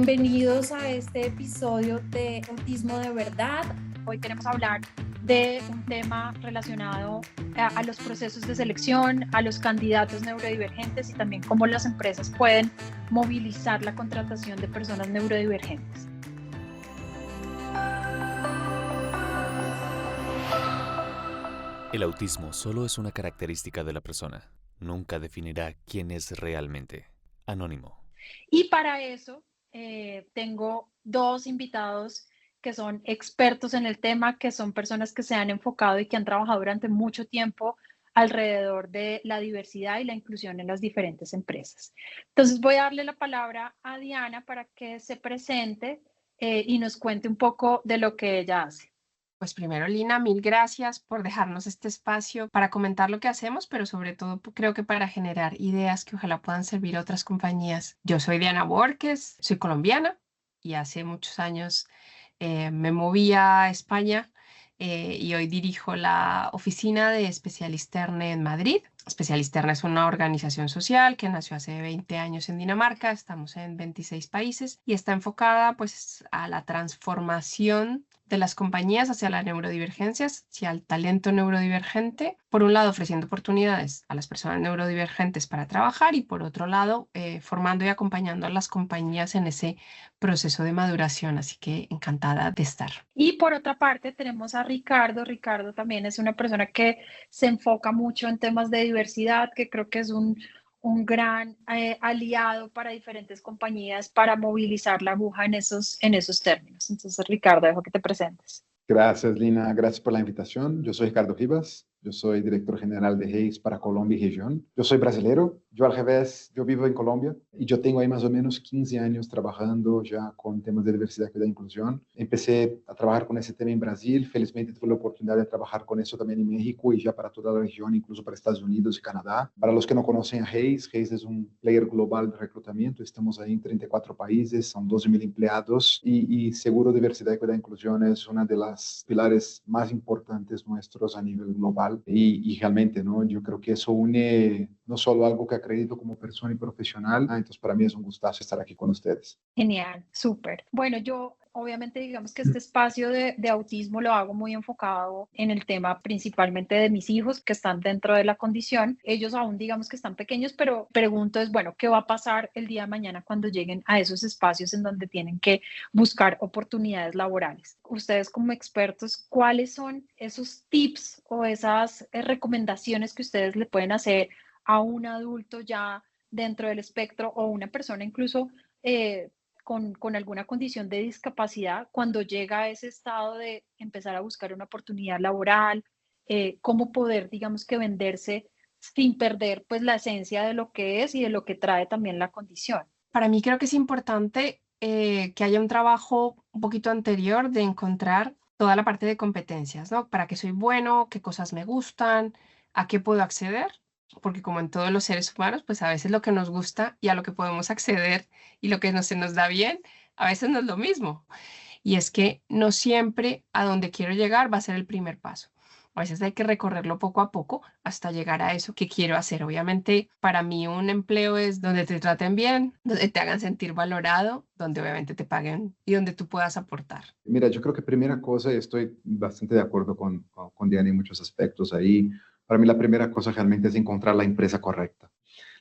Bienvenidos a este episodio de Autismo de Verdad. Hoy queremos hablar de un tema relacionado a los procesos de selección, a los candidatos neurodivergentes y también cómo las empresas pueden movilizar la contratación de personas neurodivergentes. El autismo solo es una característica de la persona. Nunca definirá quién es realmente. Anónimo. Y para eso tengo dos invitados que son expertos en el tema, que son personas que se han enfocado y que han trabajado durante mucho tiempo alrededor de la diversidad y la inclusión en las diferentes empresas. Entonces voy a darle la palabra a Diana para que se presente y nos cuente un poco de lo que ella hace. Pues primero, Lina, mil gracias por dejarnos este espacio para comentar lo que hacemos, pero sobre todo creo que para generar ideas que ojalá puedan servir a otras compañías. Yo soy Diana Borges, soy colombiana y hace muchos años me moví a España y hoy dirijo la oficina de Specialisterne en Madrid. Specialisterne es una organización social que nació hace 20 años en Dinamarca, estamos en 26 países y está enfocada pues a la transformación de las compañías hacia la neurodivergencia, hacia el talento neurodivergente, por un lado ofreciendo oportunidades a las personas neurodivergentes para trabajar y por otro lado formando y acompañando a las compañías en ese proceso de maduración, así que encantada de estar. Y por otra parte tenemos a Ricardo. Ricardo también es una persona que se enfoca mucho en temas de diversidad, que creo que es un gran aliado para diferentes compañías para movilizar la aguja en esos términos. Entonces, Ricardo, dejo que te presentes. Gracias, Lina. Gracias por la invitación. Yo soy Ricardo Rivas. Yo soy director general de Hayes para Colombia y región. Yo soy brasileño. Yo al revés, yo vivo en Colombia y yo tengo ahí más o menos 15 años trabajando ya con temas de diversidad, equidad e inclusión. Empecé a trabajar con ese tema en Brasil. Felizmente tuve la oportunidad de trabajar con eso también en México y ya para toda la región, incluso para Estados Unidos y Canadá. Para los que no conocen a Hayes, Hayes es un player global de reclutamiento. Estamos ahí en 34 países, son 12,000 empleados y seguro diversidad, equidad e inclusión es una de las pilares más importantes nuestros a nivel global. Y realmente, ¿no? Yo creo que eso une no solo algo que acredito como persona y profesional, entonces para mí es un gustazo estar aquí con ustedes. Genial, súper. Bueno, yo obviamente digamos que este espacio de autismo lo hago muy enfocado en el tema principalmente de mis hijos que están dentro de la condición. Ellos aún digamos que están pequeños, pero pregunto es, bueno, ¿qué va a pasar el día de mañana cuando lleguen a esos espacios en donde tienen que buscar oportunidades laborales? Ustedes como expertos, ¿cuáles son esos tips o esas recomendaciones que ustedes le pueden hacer a un adulto ya dentro del espectro o una persona incluso con alguna condición de discapacidad cuando llega a ese estado de empezar a buscar una oportunidad laboral, cómo poder, digamos que venderse sin perder pues la esencia de lo que es y de lo que trae también la condición? Para mí creo que es importante que haya un trabajo un poquito anterior de encontrar toda la parte de competencias, ¿no? ¿Para qué soy bueno? ¿Qué cosas me gustan? ¿A qué puedo acceder? Porque como en todos los seres humanos, pues a veces lo que nos gusta y a lo que podemos acceder y lo que no se nos da bien, a veces no es lo mismo. Y es que no siempre a donde quiero llegar va a ser el primer paso. A veces hay que recorrerlo poco a poco hasta llegar a eso que quiero hacer. Obviamente, para mí un empleo es donde te traten bien, donde te hagan sentir valorado, donde obviamente te paguen y donde tú puedas aportar. Mira, yo creo que primera cosa, y estoy bastante de acuerdo con Diana en muchos aspectos ahí. Para mí la primera cosa realmente es encontrar la empresa correcta.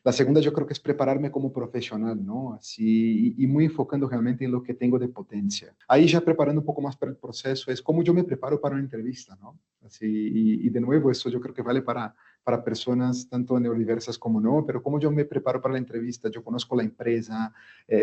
La segunda yo creo que es prepararme como profesional, ¿no? Así, y muy enfocando realmente en lo que tengo de potencia. Ahí ya preparando un poco más para el proceso, es cómo yo me preparo para una entrevista, ¿no? Así, y de nuevo, eso yo creo que vale para personas tanto neurodiversas como no, pero cómo yo me preparo para la entrevista, yo conozco la empresa,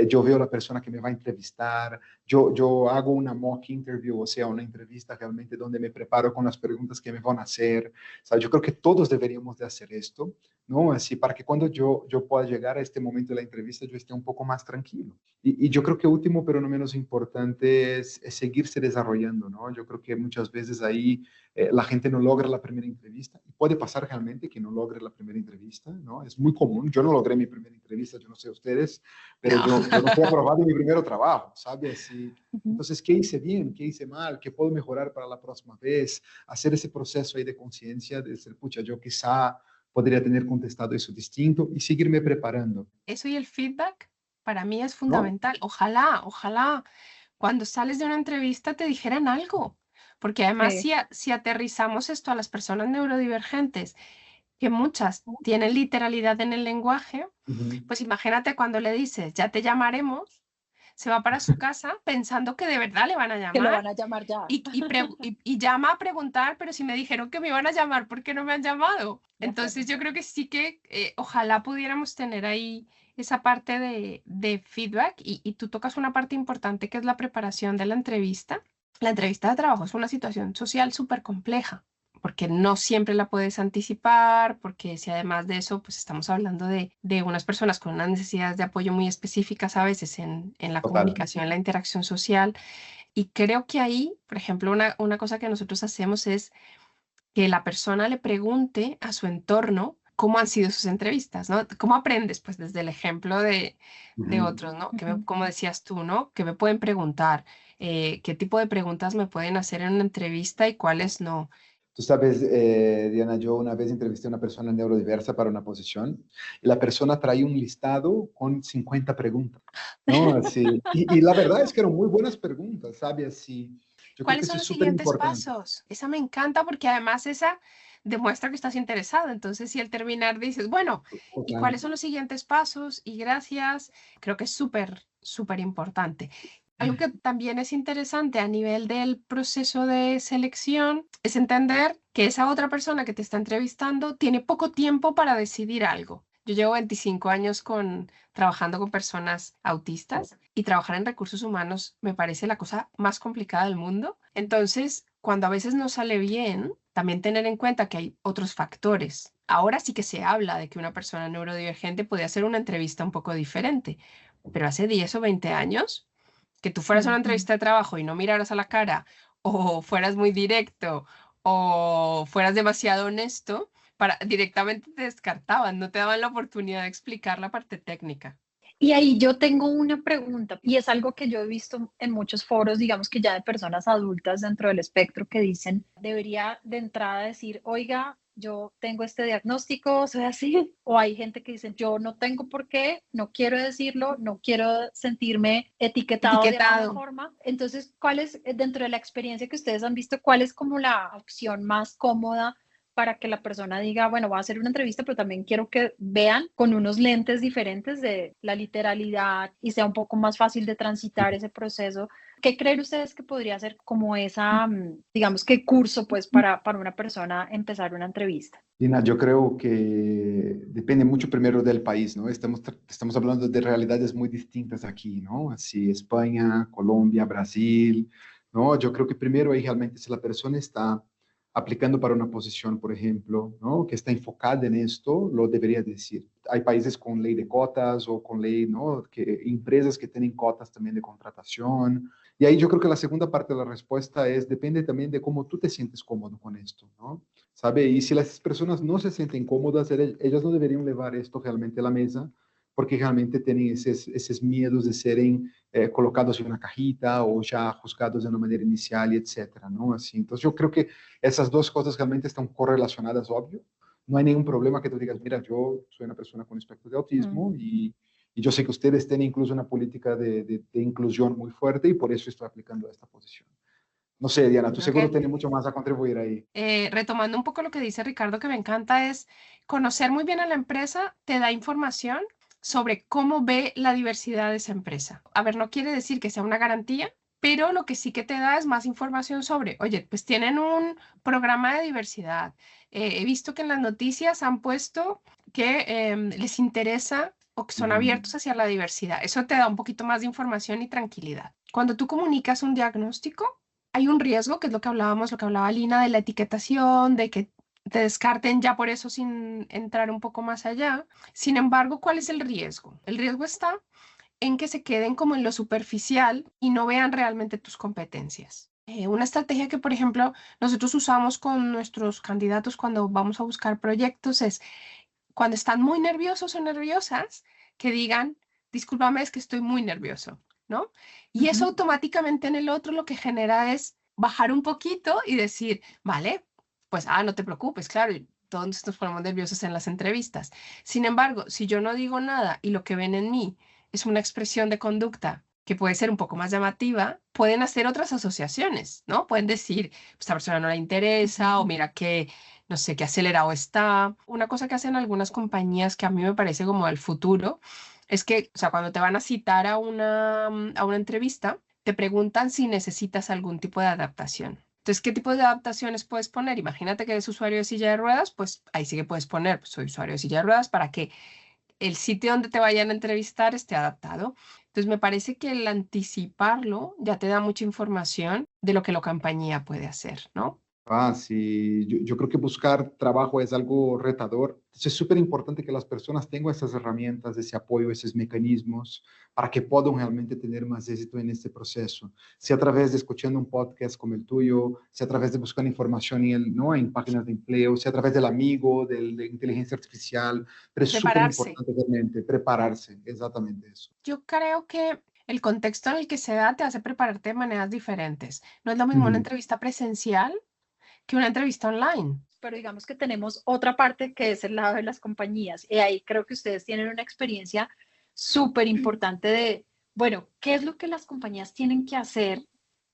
yo veo a la persona que me va a entrevistar, yo hago una mock interview, o sea, una entrevista realmente donde me preparo con las preguntas que me van a hacer. O sea, yo creo que todos deberíamos de hacer esto, ¿no? Así para que cuando yo pueda llegar a este momento de la entrevista yo esté un poco más tranquilo. Y yo creo que último, pero no menos importante, es seguirse desarrollando, ¿no? Yo creo que muchas veces ahí la gente no logra la primera entrevista. Y puede pasar realmente que no logre la primera entrevista, ¿no? Es muy común. Yo no logré mi primera entrevista, yo no sé ustedes, pero No. yo no fui aprobado en mi primer trabajo, ¿sabes? Así, entonces, ¿qué hice bien? ¿Qué hice mal? ¿Qué puedo mejorar para la próxima vez? Hacer ese proceso ahí de conciencia, de decir, pucha, yo quizá podría tener contestado eso distinto y seguirme preparando. Eso y el feedback Para mí es ¿no? fundamental. Ojalá cuando sales de una entrevista te dijeran algo, porque además Sí, si aterrizamos esto a las personas neurodivergentes, que muchas tienen literalidad en el lenguaje, Ujú. pues imagínate cuando le dices, ya te llamaremos, se va para su casa pensando que de verdad le van a que lo llamar van a llamar ya. y llama a preguntar, pero si me dijeron que me iban a llamar, ¿por qué no me han llamado? De acuerdo. Entonces yo creo que sí que ojalá pudiéramos tener ahí esa parte de feedback y tú tocas una parte importante que es la preparación de la entrevista. La entrevista de trabajo es una situación social súper compleja porque no siempre la puedes anticipar, porque si además de eso, pues estamos hablando de unas personas con unas necesidades de apoyo muy específicas a veces en la Total. comunicación, en la interacción social. Y creo que ahí, por ejemplo, una cosa que nosotros hacemos es que la persona le pregunte a su entorno cómo han sido sus entrevistas, ¿no? ¿Cómo aprendes? Pues desde el ejemplo de Ujú. otros, ¿no? Ujú. Como decías tú, ¿no? Que me pueden preguntar, qué tipo de preguntas me pueden hacer en una entrevista y cuáles no. Tú sabes, Diana, yo una vez entrevisté a una persona neurodiversa para una posición y la persona traía un listado con 50 preguntas, ¿no? Así, y la verdad es que eran muy buenas preguntas, ¿sabes? Así, yo creo que ¿Cuáles eso son es los súper siguientes importante. pasos? Esa me encanta porque además esa demuestra que estás interesado. Entonces, si al terminar dices, bueno, ¿y Total. cuáles son los siguientes pasos? Y gracias, creo que es súper importante. Algo que también es interesante a nivel del proceso de selección es entender que esa otra persona que te está entrevistando tiene poco tiempo para decidir algo. Yo llevo 25 años trabajando con personas autistas y trabajar en recursos humanos me parece la cosa más complicada del mundo. Entonces, cuando a veces no sale bien, también tener en cuenta que hay otros factores. Ahora sí que se habla de que una persona neurodivergente puede hacer una entrevista un poco diferente, pero hace 10 o 20 años, que tú fueras a una Ujú. entrevista de trabajo y no miraras a la cara, o fueras muy directo, o fueras demasiado honesto, directamente te descartaban, no te daban la oportunidad de explicar la parte técnica. Y ahí yo tengo una pregunta, y es algo que yo he visto en muchos foros, digamos que ya de personas adultas dentro del espectro, que dicen, debería de entrada decir, oiga, yo tengo este diagnóstico, soy así, o hay gente que dice, yo no tengo por qué, no quiero decirlo, no quiero sentirme etiquetado de alguna Etiquetado. forma. Entonces, ¿cuál es, dentro de la experiencia que ustedes han visto, cuál es como la opción más cómoda para que la persona diga, bueno, voy a hacer una entrevista, pero también quiero que vean con unos lentes diferentes de la literalidad y sea un poco más fácil de transitar ese proceso? ¿Qué creen ustedes que podría ser como esa, digamos, qué curso pues para una persona empezar una entrevista? Dina, yo creo que depende mucho primero del país, ¿no? Estamos hablando de realidades muy distintas aquí, ¿no? Así, España, Colombia, Brasil, ¿no? Yo creo que primero ahí realmente si la persona está aplicando para una posición, por ejemplo, ¿no? Que está enfocada en esto, lo debería decir. Hay países con ley de cotas o con ley, ¿no? Que empresas que tienen cotas también de contratación. Y ahí yo creo que la segunda parte de la respuesta es, depende también de cómo tú te sientes cómodo con esto, ¿no? ¿Sabe? Y si las personas no se sienten cómodas, ellas no deberían llevar esto realmente a la mesa, porque realmente tienen esos miedos de serem colocados en una cajita o ya juzgados de una manera inicial y etcétera, ¿no? Así, entonces yo creo que esas dos cosas realmente están correlacionadas, obvio. No hay ningún problema que tú digas, mira, yo soy una persona con espectro de Mm. autismo y yo sé que ustedes tienen incluso una política de inclusión muy fuerte y por eso estoy aplicando esta posición. No sé, Diana, tú Creo seguro que tienes mucho más a contribuir ahí. retomando un poco lo que dice Ricardo, que me encanta, es conocer muy bien a la empresa, te da información sobre cómo ve la diversidad de esa empresa. A ver, no quiere decir que sea una garantía, pero lo que sí que te da es más información sobre, oye, pues tienen un programa de diversidad. He visto que en las noticias han puesto que les interesa o que son Ujú. abiertos hacia la diversidad. Eso te da un poquito más de información y tranquilidad. Cuando tú comunicas un diagnóstico, hay un riesgo, que es lo que hablábamos, lo que hablaba Lina, de la etiquetación, de que te descarten ya por eso sin entrar un poco más allá. Sin embargo, ¿cuál es el riesgo? El riesgo está en que se queden como en lo superficial y no vean realmente tus competencias. Una estrategia que, por ejemplo, nosotros usamos con nuestros candidatos cuando vamos a buscar proyectos es cuando están muy nerviosos o nerviosas, que digan, discúlpame, es que estoy muy nervioso, ¿no? Y eso Ujú. automáticamente en el otro lo que genera es bajar un poquito y decir, vale, pues, no te preocupes, claro, todos nos ponemos nerviosos en las entrevistas. Sin embargo, si yo no digo nada y lo que ven en mí es una expresión de conducta que puede ser un poco más llamativa, pueden hacer otras asociaciones, ¿no? Pueden decir, pues esta persona no le interesa o mira que, no sé, qué acelerado está. Una cosa que hacen algunas compañías que a mí me parece como el futuro es que, o sea, cuando te van a citar a una entrevista, te preguntan si necesitas algún tipo de adaptación. Entonces, ¿qué tipo de adaptaciones puedes poner? Imagínate que eres usuario de silla de ruedas, pues ahí sí que puedes poner, pues, soy usuario de silla de ruedas para que el sitio donde te vayan a entrevistar esté adaptado. Entonces, me parece que el anticiparlo ya te da mucha información de lo que la compañía puede hacer, ¿no? Sí, yo creo que buscar trabajo es algo retador. Entonces, es súper importante que las personas tengan esas herramientas, ese apoyo, esos mecanismos para que puedan realmente tener más éxito en este proceso. Sea a través de escuchando un podcast como el tuyo, sea a través de buscar información ¿no? en páginas de empleo, sea a través del amigo, de inteligencia artificial, pero es súper Prepararse. importante realmente prepararse, exactamente eso. Yo creo que el contexto en el que se da te hace prepararte de maneras diferentes. No es lo mismo una Ujú. entrevista presencial que una entrevista online. Pero digamos que tenemos otra parte que es el lado de las compañías. Y ahí creo que ustedes tienen una experiencia súper importante de, bueno, ¿qué es lo que las compañías tienen que hacer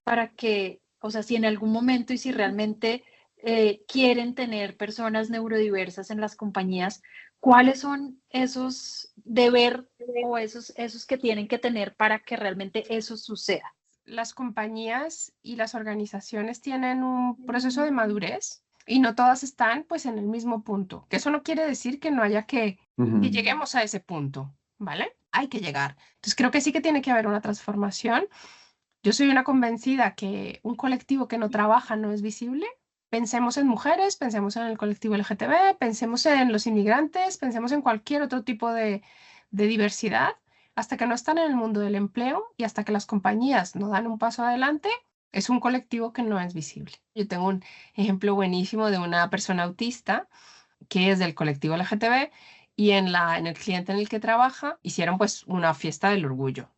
para que, o sea, si en algún momento y si realmente quieren tener personas neurodiversas en las compañías, cuáles son esos deber o esos que tienen que tener para que realmente eso suceda? Las compañías y las organizaciones tienen un proceso de madurez y no todas están pues en el mismo punto, que eso no quiere decir que no haya que Ujú. lleguemos a ese punto, ¿vale? Hay que llegar. Entonces creo que sí que tiene que haber una transformación. Yo soy una convencida que un colectivo que no trabaja no es visible. Pensemos en mujeres, pensemos en el colectivo LGTB, pensemos en los inmigrantes, pensemos en cualquier otro tipo de diversidad. Hasta que no están en el mundo del empleo y hasta que las compañías no dan un paso adelante, es un colectivo que no es visible. Yo tengo un ejemplo buenísimo de una persona autista que es del colectivo LGTB y en el cliente en el que trabaja hicieron pues una fiesta del orgullo,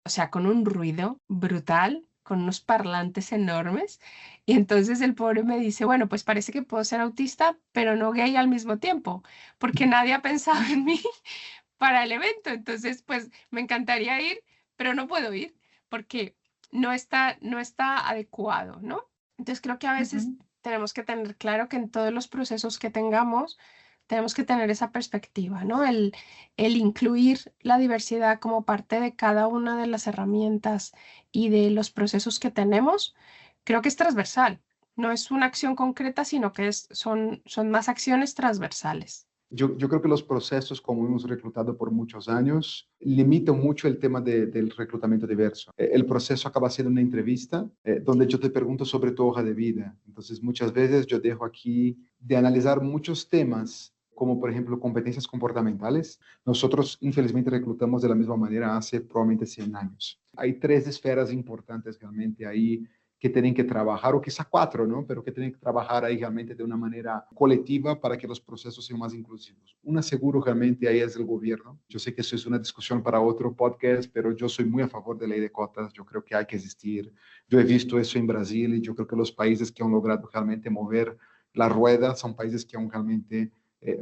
o sea, con un ruido brutal, con unos parlantes enormes. Y entonces el pobre me dice, bueno, pues parece que puedo ser autista, pero no gay al mismo tiempo, porque nadie ha pensado en mí para el evento. Entonces, pues me encantaría ir, pero no puedo ir porque no está adecuado, ¿no? Entonces creo que a veces Ujú. tenemos que tener claro que en todos los procesos que tengamos, tenemos que tener esa perspectiva, ¿no? El incluir la diversidad como parte de cada una de las herramientas y de los procesos que tenemos, creo que es transversal. No es una acción concreta, sino que son más acciones transversales. Yo creo que los procesos, como hemos reclutado por muchos años, limitan mucho el tema del reclutamiento diverso. El proceso acaba siendo una entrevista donde yo te pregunto sobre tu hoja de vida. Entonces, muchas veces yo dejo aquí de analizar muchos temas, como por ejemplo competencias comportamentales. Nosotros, infelizmente, reclutamos de la misma manera hace probablemente 100 años. Hay tres esferas importantes realmente ahí que tienen que trabajar, o quizá cuatro, ¿no? Pero que tienen que trabajar ahí realmente de una manera colectiva para que los procesos sean más inclusivos. Una seguro realmente ahí es el gobierno. Yo sé que eso es una discusión para otro podcast, pero yo soy muy a favor de la ley de cuotas. Yo creo que hay que existir. Yo he visto eso en Brasil y yo creo que los países que han logrado realmente mover la rueda son países que han realmente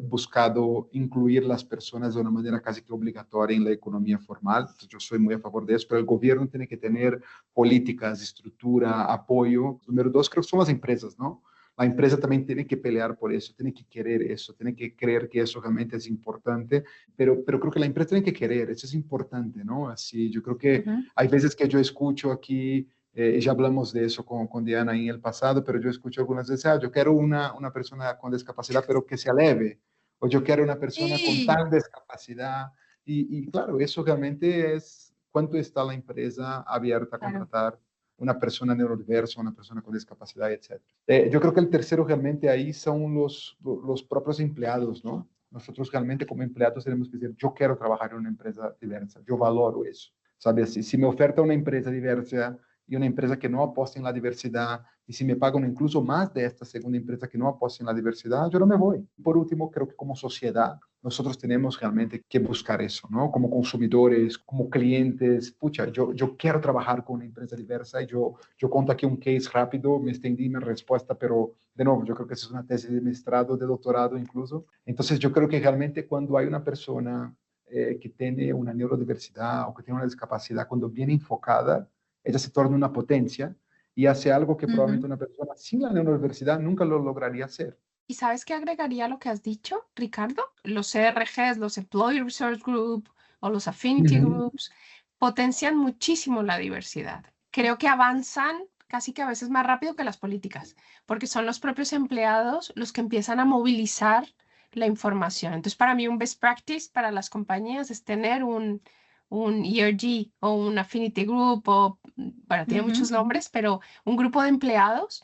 buscado incluir las personas de una manera casi que obligatoria en la economía formal. Entonces, yo soy muy a favor de eso, pero el gobierno tiene que tener políticas, estructura, apoyo. Número dos, creo que son las empresas, ¿no? La empresa también tiene que pelear por eso, tiene que querer eso, tiene que creer que eso realmente es importante, pero creo que la empresa tiene que querer, eso es importante, ¿no? Así, yo creo que Ujú. hay veces que yo escucho aquí, ya hablamos de eso con Diana en el pasado, pero yo escucho algunas veces, yo quiero una persona con discapacidad, pero que sea leve, o yo quiero una persona con Sí, tal discapacidad, y claro, eso realmente es cuánto está la empresa abierta a claro. contratar una persona neurodiversa, una persona con discapacidad, etc. Yo creo que el tercero realmente ahí son los propios empleados, ¿no? Nosotros realmente como empleados tenemos que decir, yo quiero trabajar en una empresa diversa, yo valoro eso. ¿Sabes? Si me oferta una empresa diversa y una empresa que no aposta en la diversidad, y si me pagan incluso más de esta segunda empresa que no aposta en la diversidad, yo no me voy. Por último, creo que como sociedad, nosotros tenemos realmente que buscar eso, ¿no? Como consumidores, como clientes, pucha, yo quiero trabajar con una empresa diversa y yo conto aquí un case rápido, me extendí mi respuesta, pero de nuevo, yo creo que esa es una tesis de maestrado, de doctorado incluso. Entonces, yo creo que realmente cuando hay una persona que tiene una neurodiversidad o que tiene una discapacidad, cuando bien enfocada, ella se torna una potencia y hace algo que probablemente una persona sin la neurodiversidad nunca lo lograría hacer. ¿Y sabes qué agregaría a lo que has dicho, Ricardo? Los ERGs, los Employee Resource Group o los Affinity Ujú. Groups potencian muchísimo la diversidad. Creo que avanzan casi que a veces más rápido que las políticas, porque son los propios empleados los que empiezan a movilizar la información. Entonces, para mí un best practice para las compañías es tener un ERG o un Affinity Group o, bueno, tiene muchos nombres, pero un grupo de empleados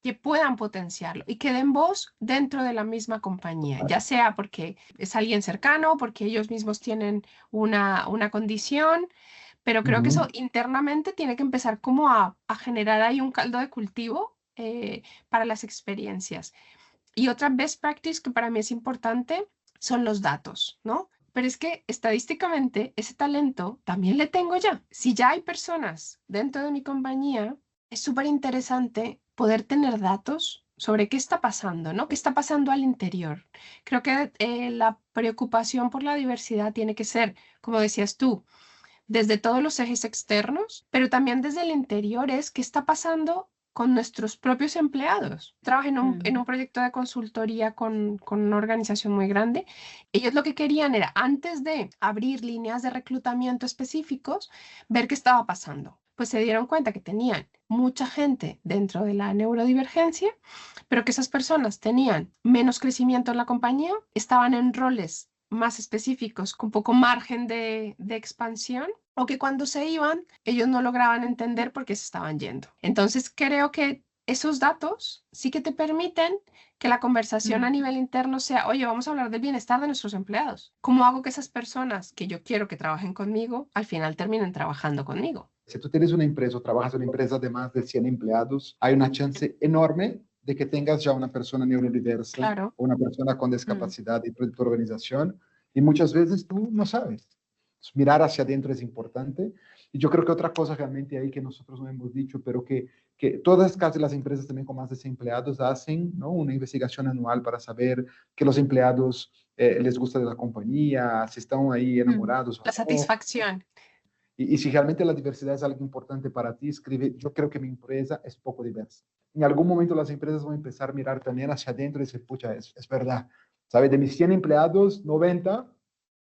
que puedan potenciarlo y que den voz dentro de la misma compañía, ya sea porque es alguien cercano, porque ellos mismos tienen una condición, pero creo que eso Ujú. internamente tiene que empezar como a generar ahí un caldo de cultivo para las experiencias. Y otra best practice que para mí es importante son los datos, ¿no? Pero es que estadísticamente ese talento también le tengo ya. Si ya hay personas dentro de mi compañía, es súper interesante poder tener datos sobre qué está pasando, ¿no? ¿Qué está pasando al interior? Creo que la preocupación por la diversidad tiene que ser, como decías tú, desde todos los ejes externos, pero también desde el interior es qué está pasando con nuestros propios empleados. Trabajé en un proyecto de consultoría con una organización muy grande. Ellos lo que querían era, antes de abrir líneas de reclutamiento específicos, ver qué estaba pasando. Pues se dieron cuenta que tenían mucha gente dentro de la neurodivergencia, pero que esas personas tenían menos crecimiento en la compañía, estaban en roles más específicos, con poco margen de expansión, o que cuando se iban, ellos no lograban entender por qué se estaban yendo. Entonces, creo que esos datos sí que te permiten que la conversación a nivel interno sea, oye, vamos a hablar del bienestar de nuestros empleados. ¿Cómo hago que esas personas que yo quiero que trabajen conmigo, al final terminen trabajando conmigo? Si tú tienes una empresa o trabajas en una empresa de más de 100 empleados, hay una chance enorme de que tengas ya una persona neurodiversa Claro. o una persona con Mm. discapacidad dentro de tu organización y muchas veces tú no sabes. Mirar hacia adentro es importante. Y yo creo que otra cosa realmente ahí que nosotros no hemos dicho, pero que todas casi las empresas también con más de 100 empleados hacen, ¿no? Una investigación anual para saber que los empleados les gusta de la compañía, si están ahí enamorados La o no. satisfacción. Y si realmente la diversidad es algo importante para ti, escribe, yo creo que mi empresa es poco diversa. En algún momento las empresas van a empezar a mirar también hacia adentro y decir, pucha, es verdad. ¿Sabe? De mis 100 empleados, 90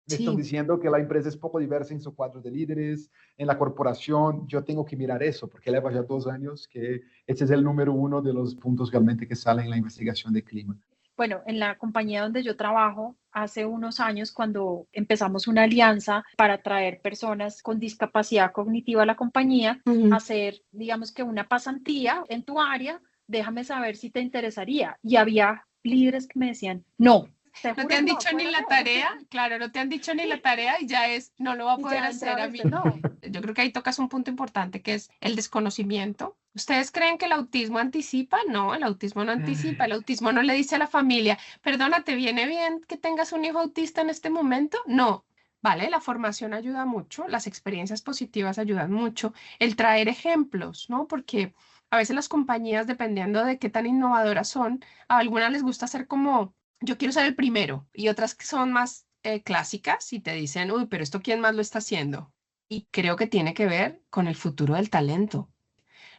me están Sí. diciendo que la empresa es poco diversa en su cuadro de líderes, en la corporación. Yo tengo que mirar eso, porque lleva ya 2 años que ese es el número uno de los puntos realmente que salen en la investigación de clima. Bueno, en la compañía donde yo trabajo, hace unos años, cuando empezamos una alianza para traer personas con discapacidad cognitiva a la compañía, hacer, digamos que una pasantía en tu área, déjame saber si te interesaría. Y había líderes que me decían, no, te No te juro han que dicho no ni puedo, la no. tarea, claro, no te han dicho ni la tarea y ya es, no lo va a Y poder ya hacer entraba a mí. este, no. Yo creo que ahí tocas un punto importante que es el desconocimiento. ¿Ustedes creen que el autismo anticipa? No, el autismo no anticipa, el autismo no le dice a la familia, perdona, ¿te viene bien que tengas un hijo autista en este momento? No. Vale, la formación ayuda mucho, las experiencias positivas ayudan mucho, el traer ejemplos, ¿no? Porque a veces las compañías, dependiendo de qué tan innovadoras son, a algunas les gusta ser como yo quiero ser el primero y otras que son más clásicas y te dicen, uy, pero esto quién más lo está haciendo. Y creo que tiene que ver con el futuro del talento.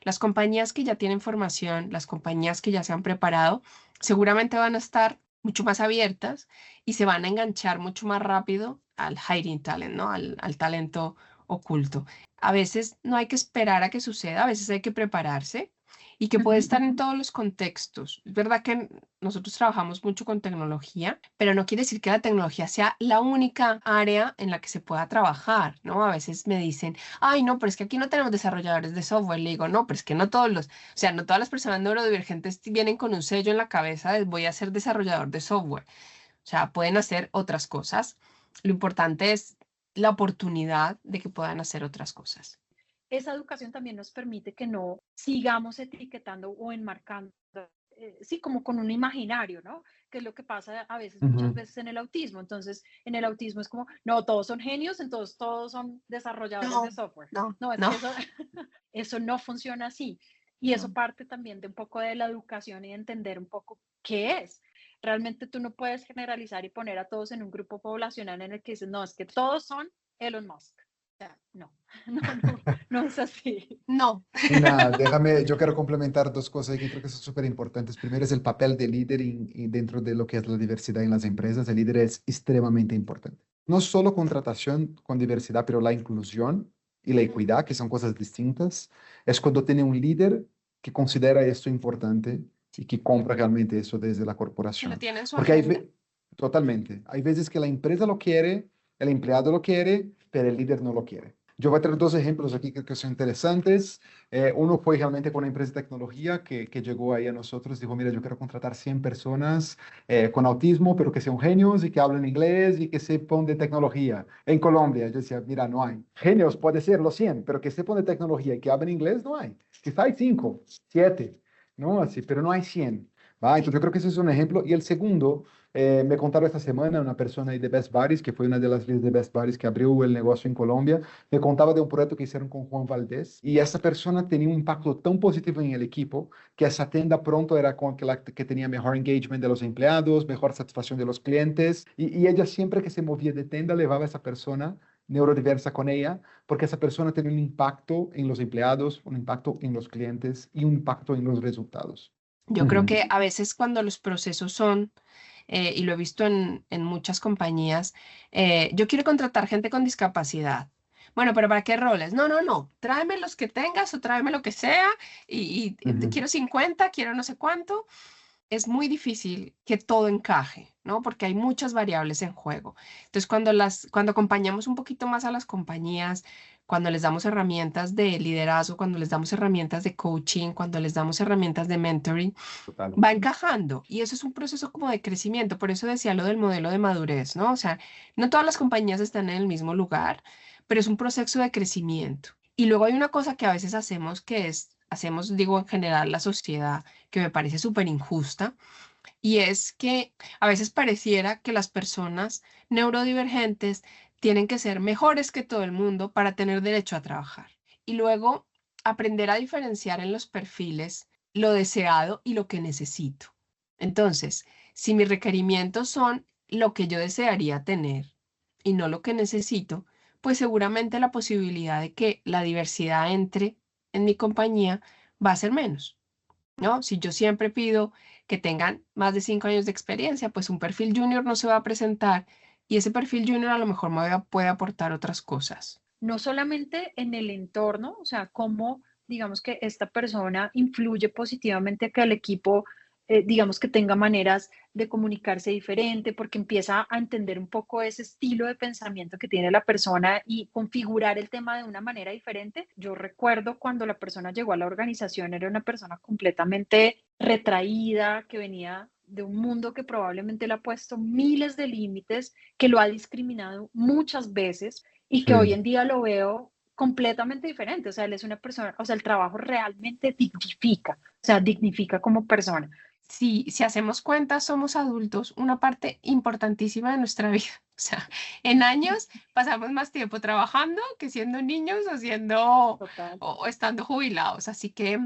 Las compañías que ya tienen formación, las compañías que ya se han preparado, seguramente van a estar mucho más abiertas y se van a enganchar mucho más rápido al hiding talent, ¿no? Al talento oculto. A veces no hay que esperar a que suceda, a veces hay que prepararse y que puede estar en todos los contextos. Es verdad que nosotros trabajamos mucho con tecnología, pero no quiere decir que la tecnología sea la única área en la que se pueda trabajar, ¿no? A veces me dicen, ay, no, pero es que aquí no tenemos desarrolladores de software. Le digo, no, pero es que no todos los, o sea, no todas las personas neurodivergentes vienen con un sello en la cabeza de voy a ser desarrollador de software. O sea, pueden hacer otras cosas. Lo importante es la oportunidad de que puedan hacer otras cosas. Esa educación también nos permite que no sigamos etiquetando o enmarcando, sí, como con un imaginario, ¿no? Que es lo que pasa a veces, muchas Ujú. veces en el autismo. Entonces, en el autismo es como, no, todos son genios, entonces todos son desarrolladores de No, software. no, No, es no, que eso, eso no funciona así. Y eso no. parte también de un poco de la educación y de entender un poco qué es. realmente tú no puedes generalizar y poner a todos en un grupo poblacional en el que dices, no, es que todos son Elon Musk. O sea, no, no es así. No. Nina, déjame, yo quiero complementar dos cosas que creo que son súper importantes. Primero es el papel del líder y dentro de lo que es la diversidad en las empresas. El líder es extremadamente importante. No solo contratación con diversidad, pero la inclusión y la equidad, que son cosas distintas. Es cuando tiene un líder que considera esto importante y que compra realmente eso desde la Que lo corporación. tiene en su Porque hay, agenda. totalmente, hay veces que la empresa lo quiere, el empleado lo quiere, pero el líder no lo quiere. Yo voy a traer dos ejemplos aquí que son interesantes. Uno fue realmente con una empresa de tecnología que llegó ahí a nosotros, dijo, mira, yo quiero contratar 100 personas con autismo, pero que sean genios y que hablen inglés y que sepan de tecnología. En Colombia, yo decía, mira, no hay. Genios puede ser los 100, pero que sepan de tecnología y que hablen inglés, no hay. Quizá hay 5, 7, ¿no? Así, pero no hay 100. ¿Va? Entonces yo creo que ese es un ejemplo. Y el segundo, me contaron esta semana una persona ahí de Best Buddies, que fue una de las líderes de Best Buddies que abrió el negocio en Colombia, me contaba de un proyecto que hicieron con Juan Valdés y esa persona tenía un impacto tan positivo en el equipo que esa tienda pronto era con que tenía mejor engagement de los empleados, mejor satisfacción de los clientes y ella siempre que se movía de tienda llevaba a esa persona neurodiversa con ella, porque esa persona tiene un impacto en los empleados, un impacto en los clientes y un impacto en los resultados. Yo creo que a veces cuando los procesos son, y lo he visto en muchas compañías, yo quiero contratar gente con discapacidad. Bueno, pero ¿para qué roles? No, no, no, tráeme los que tengas o tráeme lo que sea y Ujú. quiero 50, quiero no sé cuánto. Es muy difícil que todo encaje, ¿no? Porque hay muchas variables en juego. Entonces, cuando acompañamos un poquito más a las compañías, cuando les damos herramientas de liderazgo, cuando les damos herramientas de coaching, cuando les damos herramientas de mentoring, Total. va encajando. Y eso es un proceso como de crecimiento. Por eso decía lo del modelo de madurez, ¿no? O sea, no todas las compañías están en el mismo lugar, pero es un proceso de crecimiento. Y luego hay una cosa que a veces hacemos que es, hacemos, digo, en general la sociedad, que me parece súper injusta, y es que a veces pareciera que las personas neurodivergentes tienen que ser mejores que todo el mundo para tener derecho a trabajar. Y luego aprender a diferenciar en los perfiles lo deseado y lo que necesito. Entonces, si mis requerimientos son lo que yo desearía tener y no lo que necesito, pues seguramente la posibilidad de que la diversidad entre en mi compañía va a ser menos, ¿no? Si yo siempre pido que tengan más de 5 años de experiencia, pues un perfil junior no se va a presentar y ese perfil junior a lo mejor puede aportar otras cosas. No solamente en el entorno, o sea, cómo digamos que esta persona influye positivamente a que el equipo, digamos que tenga maneras de comunicarse diferente, porque empieza a entender un poco ese estilo de pensamiento que tiene la persona y configurar el tema de una manera diferente. Yo recuerdo cuando la persona llegó a la organización, era una persona completamente retraída, que venía de un mundo que probablemente le ha puesto miles de límites, que lo ha discriminado muchas veces y que hoy Sí. en día lo veo completamente diferente. O sea, él es una persona, o sea, el trabajo realmente dignifica, o sea, dignifica como persona. Si hacemos cuentas, somos adultos, una parte importantísima de nuestra vida. O sea, en años pasamos más tiempo trabajando que siendo niños o Total. o estando jubilados. Así que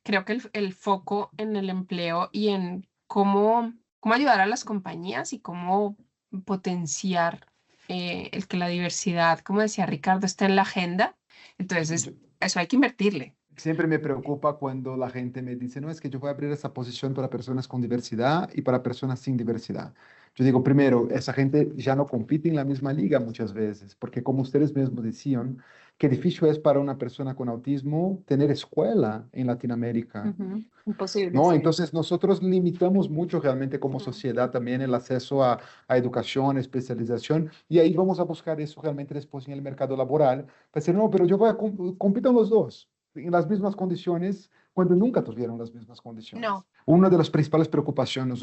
creo que el foco en el empleo y en cómo ayudar a las compañías y cómo potenciar el que la diversidad, como decía Ricardo, esté en la agenda. Entonces, Yo- eso hay que invertirle. Siempre me preocupa cuando la gente me dice, no, es que yo voy a abrir esa posición para personas con diversidad y para personas sin diversidad. Yo digo, primero, esa gente ya no compite en la misma liga muchas veces, porque como ustedes mismos decían, qué difícil es para una persona con autismo tener escuela en Latinoamérica, Ujú. Imposible, ¿no? sí. Entonces nosotros limitamos mucho realmente como sociedad también el acceso a educación, especialización, y ahí vamos a buscar eso realmente después en el mercado laboral, para decir, no, pero yo voy a compitan los dos en las mismas condiciones cuando nunca tuvieron las mismas No. condiciones. Una de las principales preocupaciones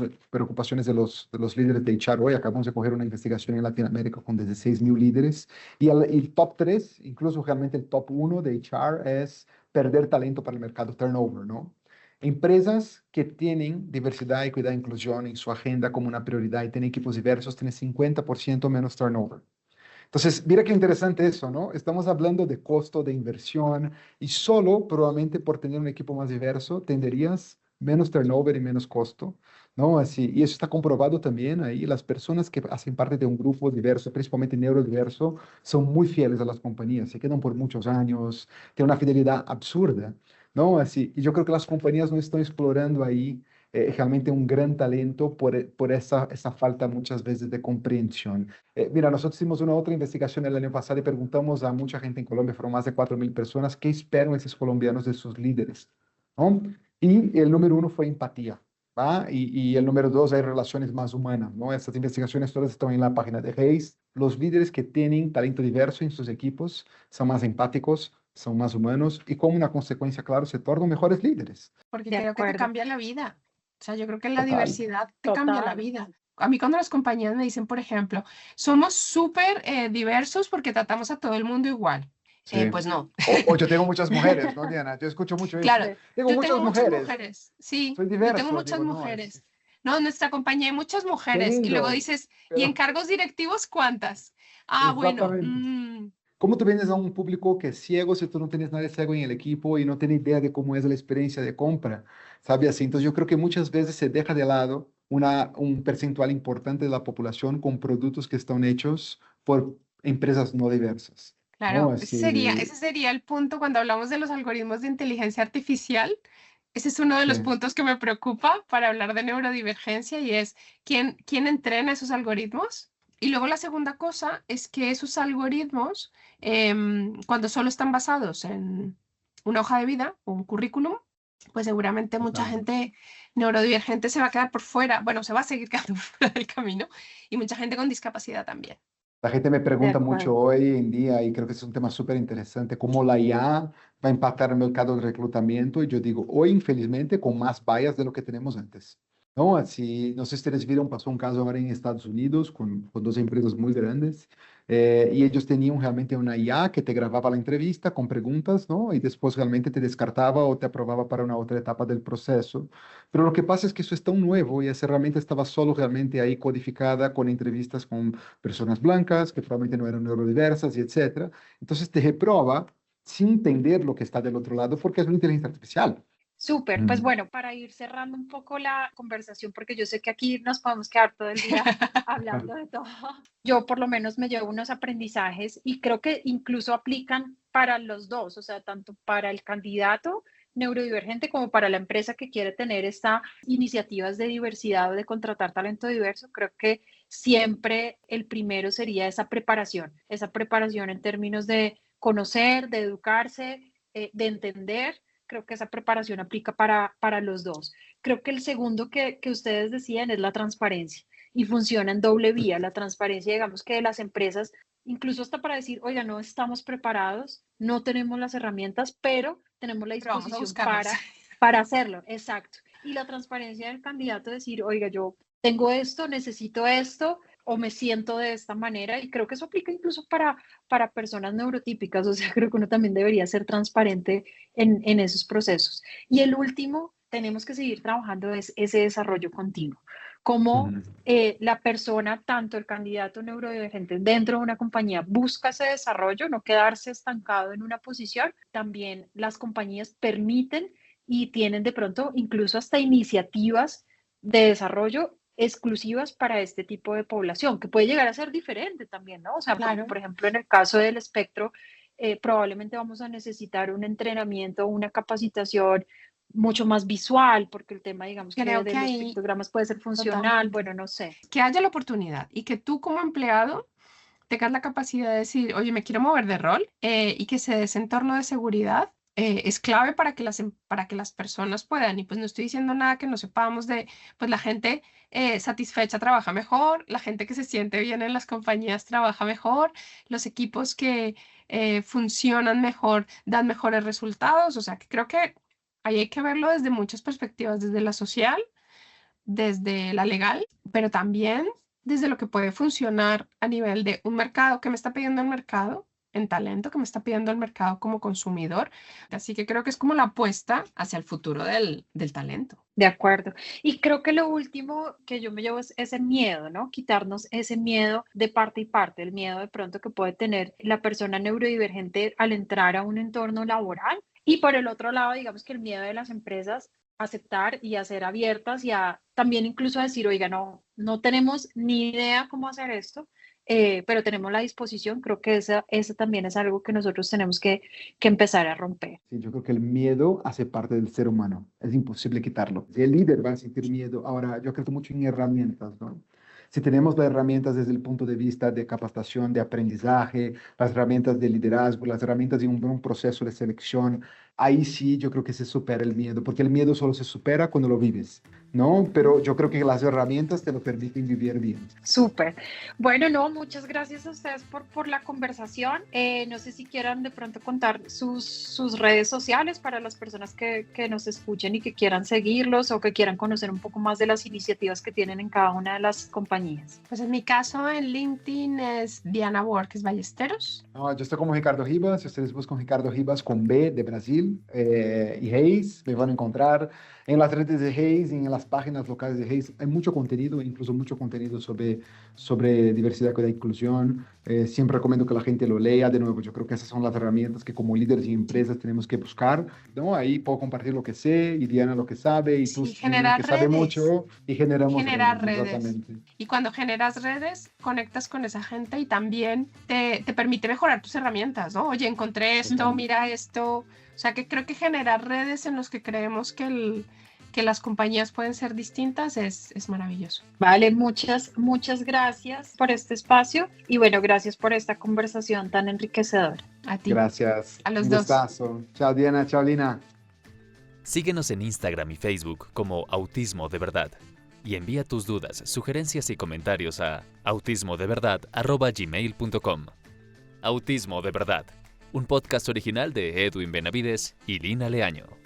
de los líderes de HR hoy, acabamos de coger una investigación en Latinoamérica con 16.000 líderes, y el top 3, incluso realmente el top 1 de HR es perder talento para el mercado, turnover, ¿no? Empresas que tienen diversidad, equidad e inclusión en su agenda como una prioridad y tienen equipos diversos tienen 50% menos turnover. Entonces, mira qué interesante eso, ¿no? Estamos hablando de costo de inversión y solo probablemente por tener un equipo más diverso tenderías menos turnover y menos costo, ¿no? Así, y eso está comprobado también ahí. Las personas que hacen parte de un grupo diverso, principalmente neurodiverso, son muy fieles a las compañías, se quedan por muchos años, tienen una fidelidad absurda, ¿no? Así, y yo creo que las compañías no están explorando ahí realmente un gran talento por esa falta muchas veces de comprensión. Mira, nosotros hicimos una otra investigación el año pasado y preguntamos a mucha gente en Colombia, fueron más de 4.000 personas, ¿qué esperan esos colombianos de sus líderes? ¿No? Y el número uno fue empatía, ¿va? Y el número dos hay relaciones más humanas, ¿no? Estas investigaciones todas están en la página de Hayes. Los líderes que tienen talento diverso en sus equipos son más empáticos, son más humanos y como una consecuencia, claro, se tornan mejores líderes. Porque De creo que te acuerdo, cambia la vida. O sea, yo creo que la Total. diversidad te cambia la total. vida. A mí cuando las compañías me dicen, por ejemplo, somos súper diversos porque tratamos a todo el mundo igual. Sí. Pues no. O yo tengo muchas mujeres, ¿no, Diana? Yo escucho mucho eso. Claro, Sí. Tengo yo tengo muchas muchas mujeres, mujeres, sí, soy yo tengo diverso, muchas digo, no, mujeres. No, en nuestra compañía hay muchas qué mujeres. Y luego lindo, dices, ¿y en pero cargos directivos cuántas? Ah, bueno, exactamente. ¿Cómo tú vienes a un público que es ciego si tú no tienes nadie ciego en el equipo y no tienes idea de cómo es la experiencia de compra? ¿Sabes así? Entonces yo creo que muchas veces se deja de lado un percentual importante de la población con productos que están hechos por empresas no diversas. ¿No? claro, Así, ese sería el punto cuando hablamos de los algoritmos de inteligencia artificial. Ese es uno de sí. los puntos que me preocupa para hablar de neurodivergencia y es quién entrena esos algoritmos. Y luego la segunda cosa es que esos algoritmos, cuando solo están basados en una hoja de vida o un currículum, pues seguramente mucha Total. gente neurodivergente se va a quedar por fuera, bueno, se va a seguir quedando por fuera del camino y mucha gente con discapacidad también. La gente me De pregunta mucho acuerdo. hoy en día, y creo que es un tema súper interesante, cómo la IA va a impactar el mercado de reclutamiento. Y yo digo, hoy, infelizmente, con más vallas de lo que tenemos antes. ¿No? Así, no sé si ustedes vieron, pasó un caso ahora en Estados Unidos con dos empresas muy grandes, y ellos tenían realmente una IA que te grababa la entrevista con preguntas, ¿no? Y después realmente te descartaba o te aprobaba para una otra etapa del proceso. Pero lo que pasa es que eso es tan nuevo y esa herramienta estaba solo realmente ahí codificada con entrevistas con personas blancas que probablemente no eran neurodiversas y etcétera. Entonces te reprueba sin entender lo que está del otro lado porque es una inteligencia artificial. Súper, pues Mm. bueno, para ir cerrando un poco la conversación, porque yo sé que aquí nos podemos quedar todo el día hablando de todo, yo por lo menos me llevo unos aprendizajes y creo que incluso aplican para los dos, o sea, tanto para el candidato neurodivergente como para la empresa que quiere tener estas iniciativas de diversidad o de contratar talento diverso. Creo que siempre el primero sería esa preparación en términos de conocer, de educarse, de entender. Creo que esa preparación aplica para los dos. Creo que el segundo que ustedes decían es la transparencia y funciona en doble vía. La transparencia, digamos que de las empresas, incluso hasta para decir, oiga, no estamos preparados, no tenemos las herramientas, pero tenemos la Pero vamos a disposición buscarlas. para hacerlo. Exacto. Y la transparencia del candidato, decir, oiga, yo tengo esto, necesito esto o me siento de esta manera. Y creo que eso aplica incluso para personas neurotípicas. O sea, creo que uno también debería ser transparente en esos procesos. Y el último, tenemos que seguir trabajando es ese desarrollo continuo. Cómo Ujú. la persona, tanto el candidato neurodivergente dentro de una compañía, busca ese desarrollo, no quedarse estancado en una posición. También las compañías permiten y tienen de pronto incluso hasta iniciativas de desarrollo exclusivas para este tipo de población, que puede llegar a ser diferente también, ¿no? O sea, porque, Claro. por ejemplo, en el caso del espectro, probablemente vamos a necesitar un entrenamiento, una capacitación mucho más visual, porque el tema, digamos que Creo de que los ahí, pictogramas puede ser funcional, totalmente. bueno, no sé. Que haya la oportunidad y que tú como empleado tengas la capacidad de decir, oye, me quiero mover de rol y que se dé ese entorno de seguridad. Es clave para que para que las personas puedan, y pues no estoy diciendo nada que no sepamos pues la gente satisfecha trabaja mejor, la gente que se siente bien en las compañías trabaja mejor, los equipos que funcionan mejor dan mejores resultados, o sea que creo que ahí hay que verlo desde muchas perspectivas, desde la social, desde la legal, pero también desde lo que puede funcionar a nivel de un mercado que me está pidiendo el mercado en talento, que me está pidiendo el mercado como consumidor. Así que creo que es como la apuesta hacia el futuro del talento. De acuerdo. Y creo que lo último que yo me llevo es ese miedo, ¿no? Quitarnos ese miedo de parte y parte, el miedo de pronto que puede tener la persona neurodivergente al entrar a un entorno laboral. Y por el otro lado, digamos que el miedo de las empresas aceptar y a ser abiertas y a también incluso a decir, oiga, no tenemos ni idea cómo hacer esto, pero tenemos la disposición. Creo que esa también es algo que nosotros tenemos que empezar a romper. Sí, yo creo que el miedo hace parte del ser humano. Es imposible quitarlo. Si el líder va a sentir miedo, ahora yo creo mucho en herramientas, ¿no? Si tenemos las herramientas desde el punto de vista de capacitación, de aprendizaje, las herramientas de liderazgo, las herramientas de un proceso de selección, ahí sí yo creo que se supera el miedo, porque el miedo solo se supera cuando lo vives, ¿no? Pero yo creo que las herramientas te lo permiten vivir bien. Súper. Bueno, no, muchas gracias a ustedes por la conversación. No sé si quieran de pronto contar sus redes sociales para las personas que nos escuchen y que quieran seguirlos o que quieran conocer un poco más de las iniciativas que tienen en cada una de las compañías. Pues en mi caso en LinkedIn es Diana Borges Ballesteros. No, yo estoy como Ricardo Ribas. Si ustedes buscan Ricardo Ribas con B de Brasil y Hayes, me van a encontrar en las redes de Hayes y en las páginas locales de Hayes. Hay mucho contenido, incluso mucho contenido sobre diversidad y inclusión. Siempre recomiendo que la gente lo lea. De nuevo, yo creo que esas son las herramientas que como líderes y empresas tenemos que buscar, ¿no? Ahí puedo compartir lo que sé y Diana lo que sabe y tú generar que sabe redes. mucho y generar redes. Exactamente. Y cuando generas redes, conectas con esa gente y también te permite mejorar tus herramientas, ¿no? Oye, encontré esto, mira esto. O sea, que creo que generar redes en los que creemos que las compañías pueden ser distintas es maravilloso. Vale, muchas gracias por este espacio y bueno, gracias por esta conversación tan enriquecedora. A ti. Gracias. A los Un dos. gustazo. Chao Diana, chao Lina. Síguenos en Instagram y Facebook como Autismo de Verdad y envía tus dudas, sugerencias y comentarios a autismodeverdad@gmail.com. Autismo de Verdad, un podcast original de Edwin Benavides y Lina Leaño.